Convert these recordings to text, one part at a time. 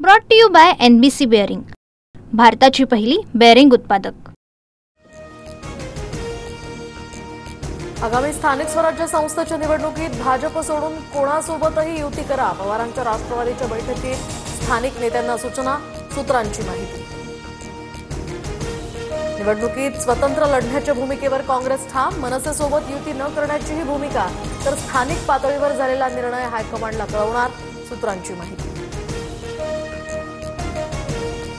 Brought to you by NBC bearing, भारताची पहिली bearing उत्पादक। आगामी स्थानिक स्वराज्य संस्थेच्या निवडणुकीत भाजप सोडून कोणासोबतही युती करा, पवारांच्या राष्ट्रवादीच्या बैठकीत स्थानिक नेत्यांना सूचना, सूत्रांची माहिती। निवडणुकीत स्वतंत्र लढण्याच्या भूमिकेवर काँग्रेस ठाम, मनसेसोबत युती न करण्याचीही भूमिका, तर स्थानिक पातळीवर झालेला निर्णय हायकमांडला कळवणार, सूत्रांची माहिती।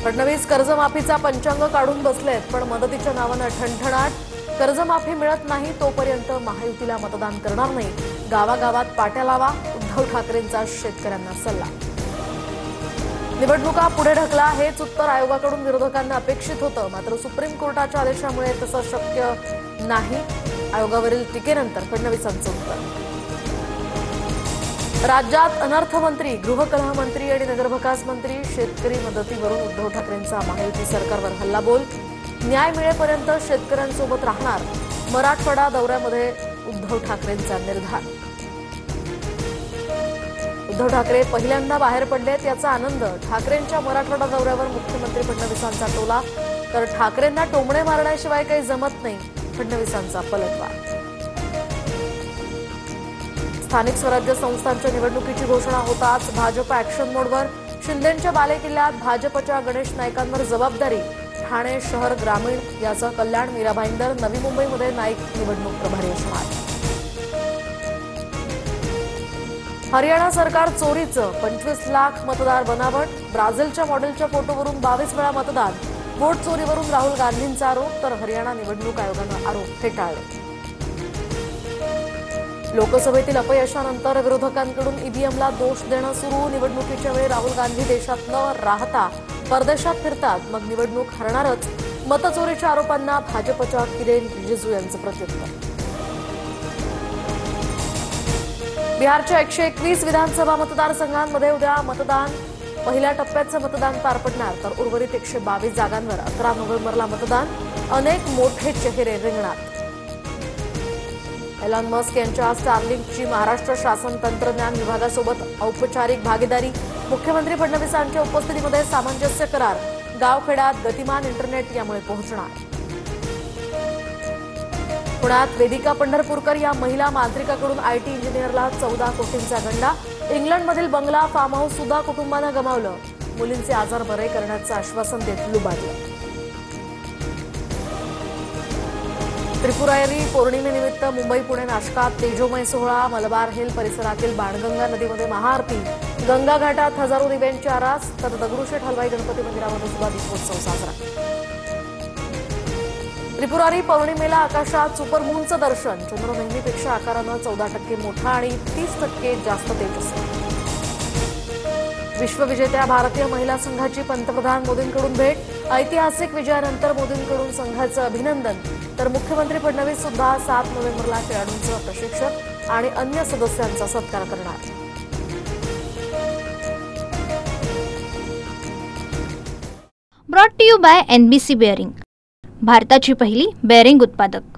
फडणवीस कर्जमाफीचा पंचांग काढून बसलेत, पण मदतीच्या नावानं ठणठणाट, कर्जमाफी मिळत नाही तोपर्यंत महायुतीला मतदान करणार नाही, गावागावात पाट्या लावा, उद्धव ठाकरेंचा शेतकऱ्यांना सल्ला। निवडणुका पुढे ढकला हेच उत्तर आयोगाकडून विरोधकांना अपेक्षित होतं, मात्र सुप्रीम कोर्टाच्या आदेशामुळे तसं शक्य नाही, आयोगावरील टीकेनंतर फडणवीसांचं उत्तर। राज्यात अनर्थमंत्री, गृहकलह मंत्री आणि नगरविकास मंत्री, शेतकरी मदतीवरून उद्धव ठाकरेंचा महायुती सरकारवर हल्लाबोल, न्याय मिळेपर्यंत शेतकऱ्यांसोबत राहणार, मराठवाडा दौऱ्यामध्ये उद्धव ठाकरेंचा निर्धार। उद्धव ठाकरे पहिल्यांदा बाहेर पडलेत याचा आनंद, ठाकरेंच्या मराठवाडा दौऱ्यावर मुख्यमंत्री फडणवीसांचा टोला, तर ठाकरेंना टोमणे मारण्याशिवाय काही जमत नाही, फडणवीसांचा पलटवार। स्थानिक स्वराज्य संस्थांच्या निवडणुकीची घोषणा होताच भाजप ॲक्शन मोडवर, शिंदेंच्या बालेकिल्ल्यात भाजपच्या गणेश नाईकांवर जबाबदारी, ठाणे शहर ग्रामीण याचं कल्याण, मीरा भाईंदर, नवी मुंबईमध्ये नाईक निवडणूक प्रभारी असणार। हरियाणा सरकार चोरीचं, 25 लाख मतदार बनावट, ब्राझीलच्या मॉडेलच्या फोटोवरून 22 वेळा मतदान, वोट चोरीवरून राहुल गांधींचा आरोप, तर हरियाणा निवडणूक आयोगानं आरोप फेटाळले। लोकसभेतील अपयशानंतर विरोधकांकडून ईव्हीएमला दोष देणं सुरू, निवडणुकीच्या वेळी राहुल गांधी देशात न राहता परदेशात फिरतात, मग निवडणूक हरणारच, मतचोरीच्या आरोपांना भाजपच्या किरेन रिजिजू यांचं प्रत्युत्तर। बिहारच्या 121 विधानसभा मतदारसंघांमध्ये उद्या मतदान, पहिल्या टप्प्याचं मतदान पार पडणार, तर उर्वरित 122 जागांवर 11 नोव्हेंबरला मतदान, अनेक मोठे चेहरे रिंगणात। एलॉन मस्क यांच्या स्टारलिंकची महाराष्ट्र शासन तंत्रज्ञान विभागासोबत औपचारिक भागीदारी, मुख्यमंत्री फडणवीसांच्या उपस्थितीमध्ये सामंजस्य करार, गावखेड्यात गतिमान इंटरनेट यामुळे पोहोचणार। पुण्यात वेदिका पंढरपूरकर या महिला मांत्रिकाकडून IT इंजिनियरला 14 कोटींचा गंडा, इंग्लंडमधील बंगला, फार्म हाऊस सुद्धा कुटुंबानं गमावलं, मुलींचे आजार बरे करण्याचं आश्वासन देत लुबाडलं। त्रिपुरारी पौर्णिमेनिमित्त मुंबई पुणे नाशकात तेजोमय सोहळा, मलबार हिल परिसरातील बाणगंगा नदीमध्ये महाआरती, गंगा घाटात हजारो दिव्यांची आरास, तर दगडूशेठ हलवाई गणपती मंदिरामध्ये सुद्धा दीपोत्सव साजरा। त्रिपुरारी पौर्णिमेला आकाशात सुपरमूनचं दर्शन, चंद्र नेहमीपेक्षा आकारानं 14% मोठा आणि 30% जास्त तेजस्वी। विश्वविजेत्या भारतीय महिला संघाची पंतप्रधान मोदींकडून भेट, ऐतिहासिक विजयानंतर मोदींकडून संघाचं अभिनंदन, तर मुख्यमंत्री फडणवीस सुद्धा 7 नोव्हेंबरला खेळाडूंचं, प्रशिक्षक आणि अन्य सदस्यांचा सत्कार करणार। Brought to you by NBC bearing, भारताची पहिली बेअरिंग उत्पादक।